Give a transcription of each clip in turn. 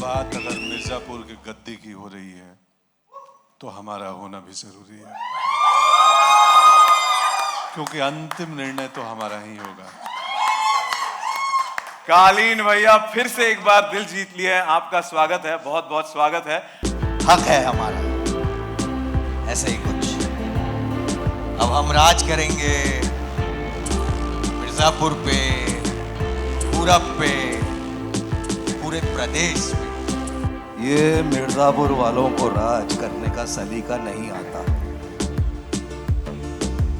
बात अगर मिर्जापुर के गद्दी की हो रही है तो हमारा होना भी जरूरी है, क्योंकि अंतिम निर्णय तो हमारा ही होगा। कालीन भैया फिर से एक बार दिल जीत लिए हैं, आपका स्वागत है, बहुत बहुत स्वागत है। हक है हमारा, ऐसे ही कुछ। अब हम राज करेंगे मिर्जापुर पे, पूरब पे, पूरे प्रदेश में। ये मिर्जापुर वालों को राज करने का सलीका नहीं आता,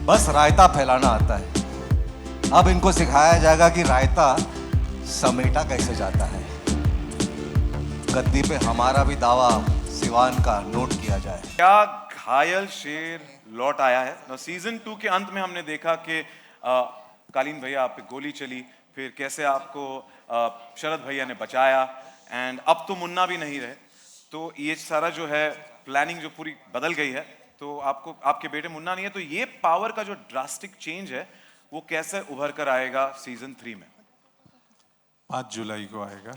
बस रायता फैलाना आता है। अब इनको सिखाया जाएगा कि रायता समेटा कैसे जाता है। गद्दी पे हमारा भी दावा सिवान का नोट किया जाए। क्या घायल शेर लौट आया है। सीजन 2 के अंत में हमने देखा कि कालीन भैया आप पे गोली चली, फिर कैसे आपको शरद भैया ने बचाया, एंड अब तो मुन्ना भी नहीं रहे, तो ये सारा जो है प्लानिंग जो पूरी बदल गई है। तो आपको आपके बेटे मुन्ना नहीं है, तो ये पावर का जो ड्रास्टिक चेंज है वो कैसे उभर कर आएगा सीजन 3 में? 5 जुलाई को आएगा।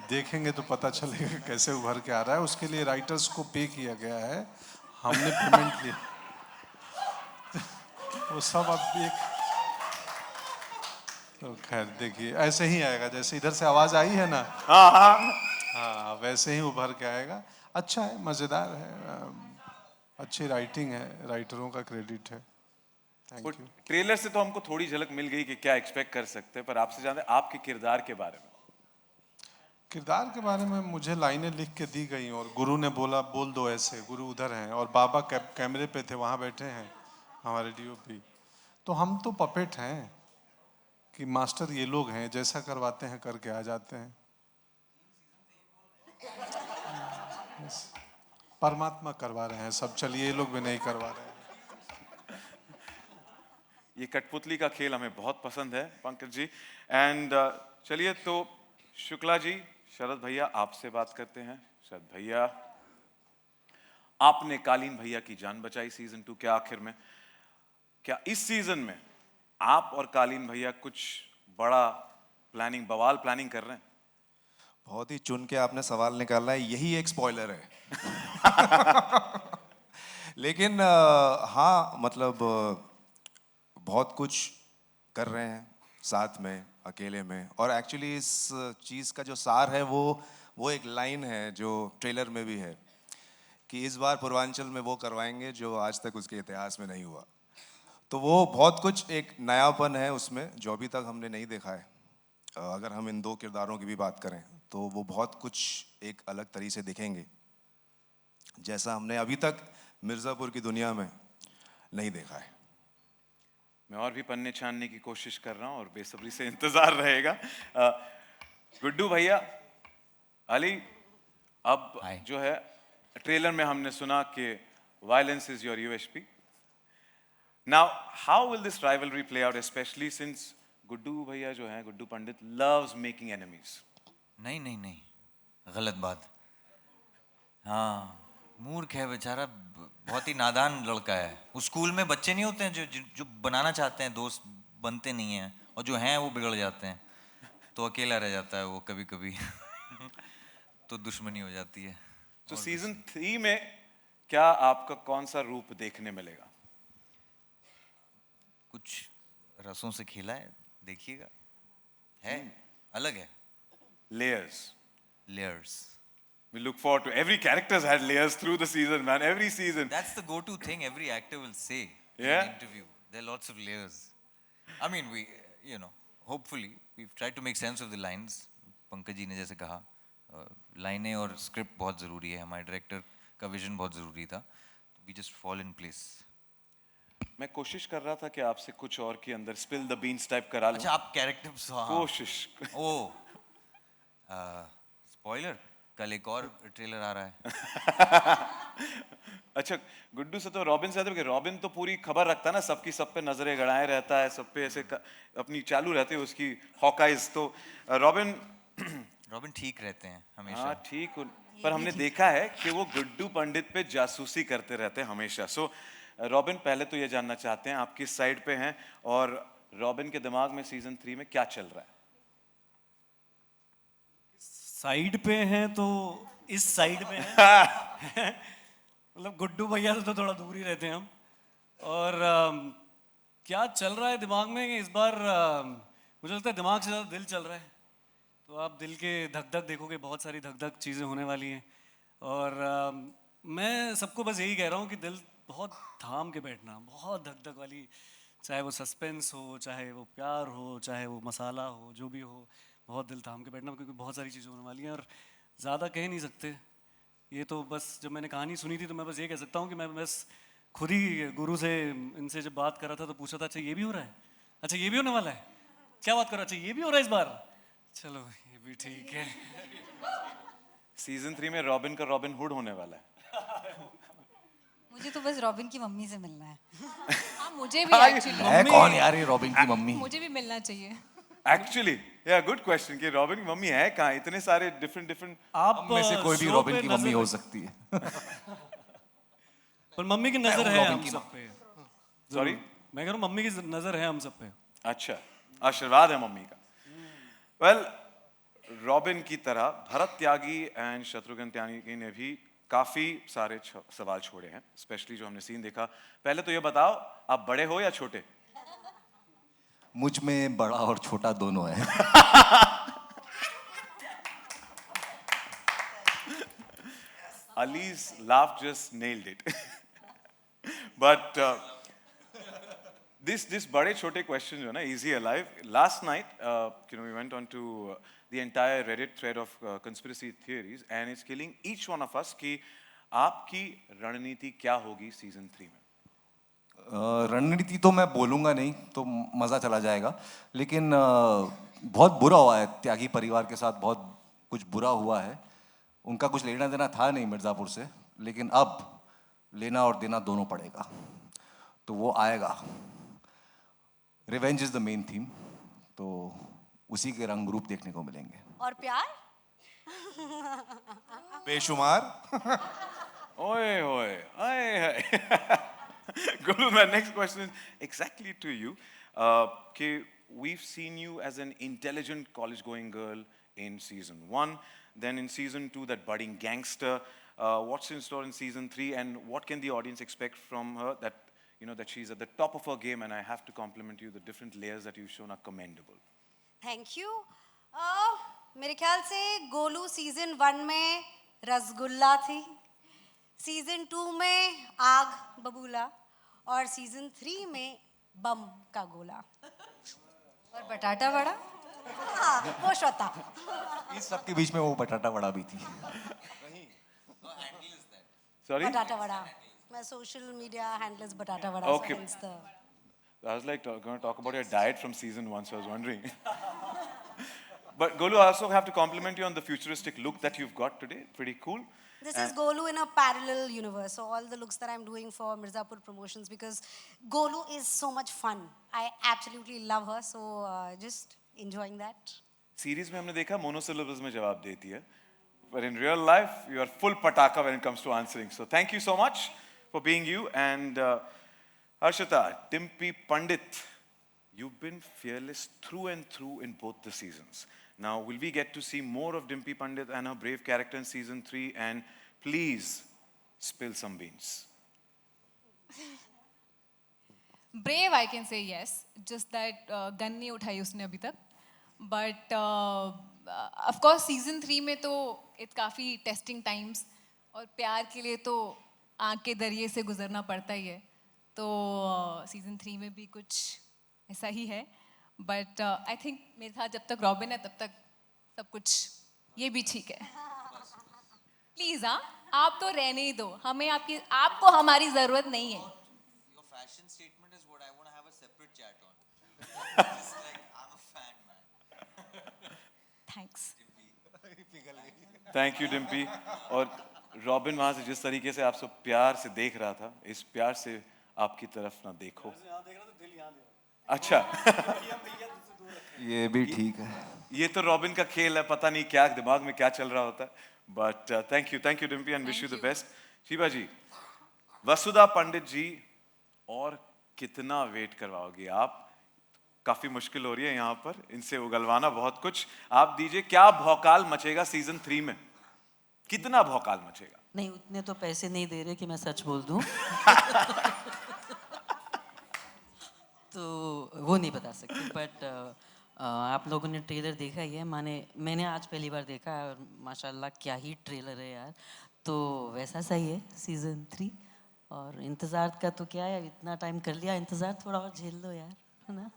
देखेंगे तो पता चलेगा कैसे उभर के आ रहा है। उसके लिए राइटर्स को पे किया गया है, हमने पेमेंट लिया। वो सब अब एक तो खैर देखिए ऐसे ही आएगा, जैसे इधर से आवाज आई है ना, हाँ वैसे ही उभर के आएगा। अच्छा है, मजेदार है, अच्छी राइटिंग है, राइटरों का क्रेडिट है। Thank you. ट्रेलर से तो हमको थोड़ी झलक मिल गई कि क्या एक्सपेक्ट कर सकते हैं, पर आपसे जानते हैं आपके किरदार के बारे में। किरदार के बारे में मुझे लाइनें लिख के दी गई और गुरु ने बोला बोल दो ऐसे। गुरु उधर हैं और बाबा कैमरे पे थे, वहाँ बैठे हैं हमारे डीओपी। तो हम तो पपेट हैं कि मास्टर ये लोग हैं, जैसा करवाते हैं करके आ जाते हैं। परमात्मा करवा रहे हैं सब, चलिए ये लोग भी नहीं करवा रहे हैं। ये कठपुतली का खेल हमें बहुत पसंद है पंकज जी। एंड चलिए तो शुक्ला जी, शरद भैया आपसे बात करते हैं। शरद भैया, आपने कालीन भैया की जान बचाई सीजन 2 के आखिर में। क्या इस सीजन में आप और कालीन भैया कुछ बड़ा प्लानिंग, बवाल प्लानिंग कर रहे हैं? बहुत ही चुन के आपने सवाल निकाला है, यही एक स्पॉइलर है। लेकिन हाँ मतलब बहुत कुछ कर रहे हैं साथ में, अकेले में। और एक्चुअली इस चीज़ का जो सार है वो एक लाइन है जो ट्रेलर में भी है कि इस बार पूर्वांचल में वो करवाएंगे जो आज तक उसके इतिहास में नहीं हुआ। तो वो बहुत कुछ एक नयापन है उसमें जो अभी तक हमने नहीं देखा है। अगर हम इन 2 किरदारों की भी बात करें तो वो बहुत कुछ एक अलग तरीके से दिखेंगे, जैसा हमने अभी तक मिर्ज़ापुर की दुनिया में नहीं देखा है। मैं और भी पन्ने छानने की कोशिश कर रहा हूं और बेसब्री से इंतजार रहेगा। गुड्डू भैया, अली, अब जो है ट्रेलर में हमने सुना कि violence is your USP. Now how will this rivalry play out, specially since Guddu भैया जो है, Guddu Pandit loves making enemies? नहीं नहीं नहीं, गलत बात। हाँ, मूर्ख है बेचारा, बहुत ही नादान लड़का है। उस स्कूल में बच्चे नहीं होते हैं जो बनाना चाहते हैं, दोस्त बनते नहीं हैं, और जो हैं वो बिगड़ जाते हैं। तो अकेला रह जाता है वो कभी कभी। तो दुश्मनी हो जाती है। तो सीजन 3 में क्या आपका कौन सा रूप देखने मिलेगा? कुछ रसों से खेला है, देखिएगा, है अलग है। Layers. Layers. We look forward to every character's had layers through the season, man. Every season. That's the go-to thing every actor will say in Yeah? an interview. There are lots of layers. I mean, hopefully, we've tried to make sense of the lines. Pankaj ji ने जैसे कहा, लाइनें और script बहुत ज़रूरी है, हमारे director का विजन बहुत ज़रूरी था। We just fall in place. मैं कोशिश कर रहा था कि आपसे कुछ और के अंदर spill the beans टाइप करा लूं। अच्छा, आप कैरेक्टर्स, कोशिश। ओ, स्पॉइलर, कल एक और ट्रेलर आ रहा है। अच्छा, गुड्डू से तो रॉबिन से आता है कि रॉबिन तो पूरी खबर रखता है ना, सबकी सब पे नजरें गड़ाए रहता है, सब पे ऐसे अपनी चालू रहती है उसकी हॉकाइज। तो रॉबिन ठीक रहते हैं हमेशा। हाँ ठीक, पर हमने देखा है कि वो गुड्डू पंडित पे जासूसी करते रहते हैं हमेशा। सो रॉबिन, पहले तो ये जानना चाहते हैं आप किस साइड पे हैं और रॉबिन के दिमाग में सीजन 3 में क्या चल रहा है? साइड पे हैं तो इस साइड में हैं मतलब गुड्डू भैया से तो थोड़ा दूर ही रहते हैं हम। और क्या चल रहा है दिमाग में कि इस बार मुझे लगता है दिमाग से ज़्यादा दिल चल रहा है। तो आप दिल के धक धक देखोगे, बहुत सारी धक धक चीज़ें होने वाली हैं। और मैं सबको बस यही कह रहा हूँ कि दिल बहुत थाम के बैठना, बहुत धक धक वाली, चाहे वो सस्पेंस हो, चाहे वो प्यार हो, चाहे वो मसाला हो, जो भी हो, बहुत दिल थाम के बैठना, क्योंकि बहुत सारी चीज़ें होने वाली हैं और ज़्यादा कह नहीं सकते। ये तो बस जब मैंने कहानी सुनी थी तो मैं बस ये कह सकता हूँ कि मैं बस खुद ही गुरु से, इनसे जब बात कर रहा था तो पूछा था, अच्छा ये भी हो रहा है, अच्छा ये भी होने वाला है, क्या बात कर रहा, अच्छा ये भी हो रहा है इस बार, चलो ये भी ठीक है। सीजन 3 में रॉबिन का रॉबिन हुड होने वाला है। मुझे तो बस रॉबिन की मम्मी से मिलना है। हाँ मुझे भी एक्चुअली है कौन यार ये रॉबिन की मम्मी? मुझे भी मिलना चाहिए। एक्चुअली या गुड क्वेश्चन कि रॉबिन की मम्मी है कहाँ? इतने सारे डिफरेंट आप में से कोई भी शो रॉबिन पे की मम्मी नजर- हो सकती है। पर मम्मी की नजर हूँ है रॉबिन हम की सब पे। सॉरी, मैं कह रहा हूँ मम्मी की नजर है हम सब पे। अच्छा, आशीर्वाद है मम्मी का। वेल, रॉबिन की तरह भरत त्यागी एंड शत्रुघ्न त्यागी ने भी काफी सारे सवाल छोड़े हैं, स्पेशली जो हमने सीन देखा। पहले तो ये बताओ, आप बड़े हो या छोटे? मुझ में बड़ा और छोटा दोनों है। Ali's laugh just nailed it. But this बड़े छोटे question जो है ना, easy alive. Last night, we went on to the entire Reddit thread of conspiracy theories, and it's killing each one of us कि आपकी रणनीति क्या होगी सीजन 3 में? रणनीति तो मैं बोलूँगा नहीं तो मज़ा चला जाएगा, लेकिन बहुत बुरा हुआ है त्यागी परिवार के साथ, बहुत कुछ बुरा हुआ है। उनका कुछ लेना देना था नहीं मिर्ज़ापुर से, लेकिन अब लेना और देना दोनों पड़ेगा, तो वो आएगा। Revenge is the main theme, तो उसी के रंग रूप देखने को मिलेंगे। और प्यार? बेशुमार। Oy, oy, oy. Guru, my next question is exactly to you. Okay, we've seen you as an intelligent college-going girl in season 1, then in season 2, that budding gangster. What's in store in season 3, and what can the audience expect from her? That that she's at the top of her game, and I have to compliment you. The different layers that you've shown are commendable. Thank you. मेरे ख्याल से Golu season 1 में रसगुल्ला थी, season 2 में आग बबूला, और season 3 में बम का गोला। और बटाटा वड़ा, हाँ वो श्वेता। इस सब के बीच में वो बटाटा वड़ा भी थी। Sorry? बटाटा वड़ा, मैं सोशल मीडिया हैंडल्स बटाटा vada. Okay. I was like going to talk about your diet from season 1, so I was wondering. But Golu, I also have to compliment you on the futuristic look that you've got today. Pretty cool. This is Golu in a parallel universe. So all the looks that I'm doing for Mirzapur Promotions, because Golu is so much fun. I absolutely love her. So just enjoying that. Series में हमने देखा monosyllables में जवाब देती है, but in real life you are full pataka when it comes to answering. So thank you so much for being you. And Harshita, Dimpy Pandit, you've been fearless through and through in both the seasons. Now, will we get to see more of Dimpy Pandit and her brave character in season 3? And please spill some beans. Brave, I can say yes. Just that gun नहीं उठाई उसने अभी तक. But of course, season 3 में तो it's काफी testing times, और प्यार के लिए तो आँख के दरिये से गुजरना पड़ता ही है. तो season 3 में भी कुछ ऐसा ही है. But I think मेरे साथ जब तक रॉबिन है तब तक सब कुछ ये भी ठीक है. प्लीज हाँ, आप तो रहने ही दो, हमें आपको हमारी जरूरत नहीं है. Your fashion statement is what I want to have a separate chat on. Just like I'm a fan, man. Thanks. Thank you, Dimpy. और रॉबिन वहाँ से जिस तरीके से आप सब प्यार से देख रहा था, इस प्यार से आपकी तरफ ना देखो. अच्छा. ये भी ठीक है। ये तो रॉबिन का खेल है, पता नहीं क्या दिमाग में क्या चल रहा होता है. But thank you Dimpy and wish you the best. Shiva ji, Vasudha Pandit ji, और कितना वेट करवाओगे आप? काफी मुश्किल हो रही है यहाँ पर इनसे उगलवाना बहुत कुछ। आप दीजिए, क्या भौकाल मचेगा सीजन 3 में? कितना भौकाल मचेगा? नहीं, उतने तो पैसे नहीं दे रहे कि मैं सच बोल दूं। तो वो नहीं बता सकती, बट आप लोगों ने ट्रेलर देखा ही है। मैंने आज पहली बार देखा है और माशाल्लाह क्या ही ट्रेलर है यार। तो वैसा सही है सीजन 3, और इंतज़ार का तो क्या है, इतना टाइम कर लिया इंतज़ार, थोड़ा और झेल लो यार, है ना।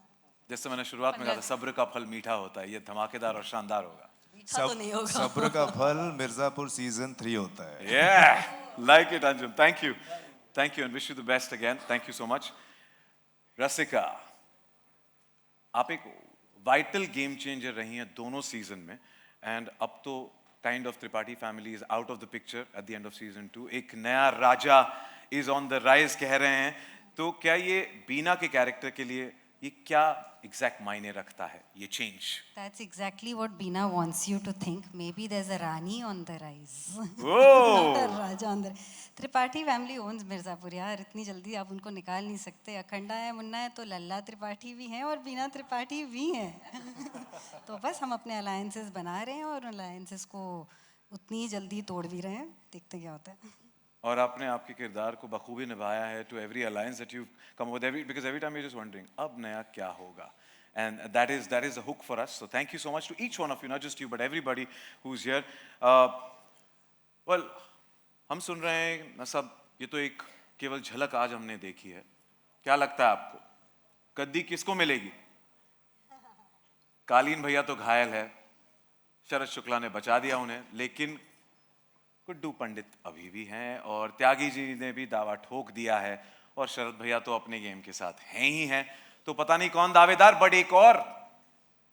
जैसे मैंने शुरुआत में कहा था, सब्र का फल मीठा होता है, ये धमाकेदार और शानदार होगा। मीठा तो नहीं होगा। सब्र का फल मिर्जापुर सीजन 3 होता है। Yeah, like it, Anjum. Thank you, and wish you the best again. Thank you so much. रसिका, आप एक वाइटल गेम चेंजर रही हैं दोनों सीजन में, एंड अब तो kind of Tripathi family is out of the picture at the end off season 2। एक नया राजा इज ऑन द राइज कह रहे हैं, तो क्या ये बीना के कैरेक्टर के लिए ये क्या एग्जैक्ट मायने रखता है, ये change? That's exactly what Beena wants you to think. Maybe there's a Rani on the rise. Oh! Not a Raja on the rise. Tripathi family owns Mirzapur यार, इतनी जल्दी आप उनको निकाल नहीं सकते। अखंडा है, मुन्ना है, तो लल्ला त्रिपाठी भी हैं और बीना त्रिपाठी भी हैं। तो बस हम अपने अलायंसेस बना रहे हैं और अलायंसेस को उतनी ही जल्दी तोड़ भी रहे हैं, देखते क्या होता है। और आपने आपके किरदार को बखूबी निभाया है to every alliance that you come with, because every time you just wondering अब नया क्या होगा, and that is a hook for us. So thank you so much to each one of you, not just you but everybody who's here. Well, हम सुन रहे हैं ना सब, ये तो एक केवल झलक आज हमने देखी है। क्या लगता है आपको गद्दी किसको मिलेगी? कालीन भैया तो घायल है, शरद शुक्ला ने बचा दिया उन्हें, लेकिन गुड्डू पंडित अभी भी हैं और त्यागी जी ने भी दावा ठोक दिया है, और शरद भैया तो अपने गेम के साथ हैं ही हैं। तो पता नहीं कौन दावेदार, बट एक और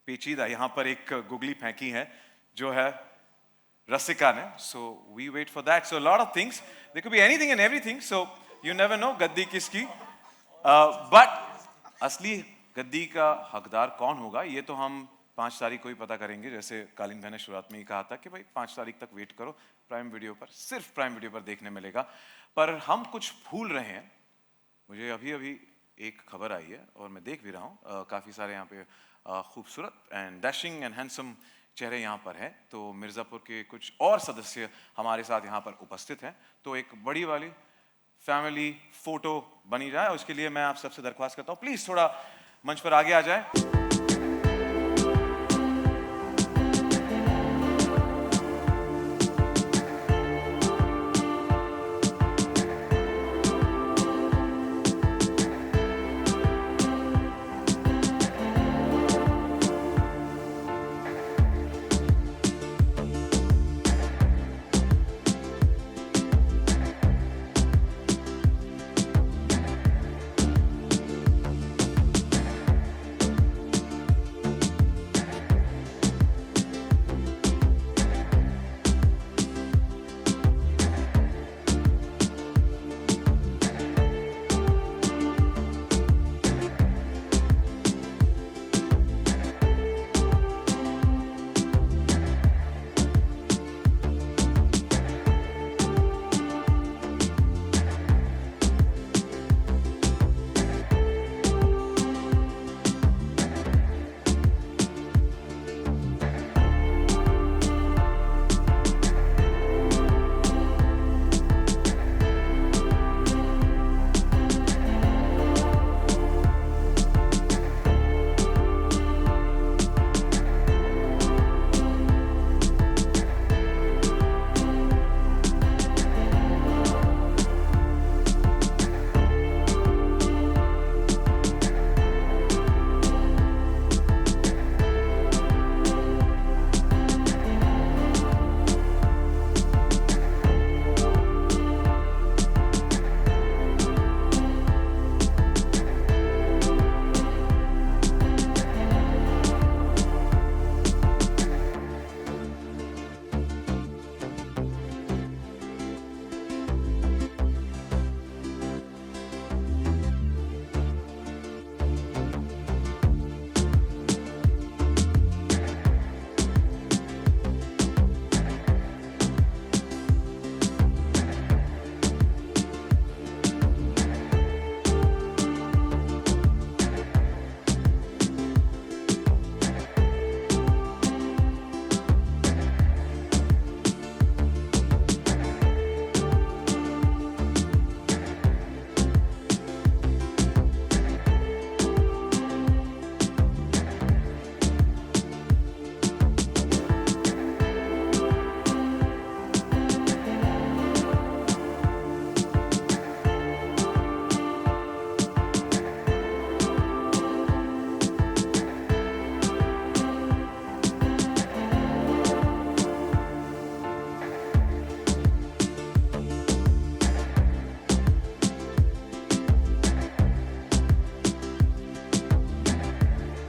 पेचीदा यहाँ पर एक गुगली फेंकी है जो है रसिका ने। So we wait for that. So lot of things, there could be anything and everything, so you never know गद्दी किसकी। बट असली गद्दी का हकदार कौन होगा, ये तो हम 5 तारीख को ही पता करेंगे। जैसे कालीन भाई ने शुरुआत में ही कहा था कि भाई 5 तारीख तक वेट करो, प्राइम वीडियो पर, सिर्फ प्राइम वीडियो पर देखने मिलेगा। पर हम कुछ भूल रहे हैं। मुझे अभी एक खबर आई है और मैं देख भी रहा हूँ, काफ़ी सारे यहाँ पे खूबसूरत एंड डैशिंग एंड हैंडसम चेहरे यहाँ पर हैं। तो मिर्ज़ापुर के कुछ और सदस्य हमारे साथ यहाँ पर उपस्थित हैं, तो एक बड़ी वाली फैमिली फ़ोटो बनी जाए, उसके लिए मैं आप सबसे दरख्वास्त करता हूँ, प्लीज़ थोड़ा मंच पर आगे आ जाए।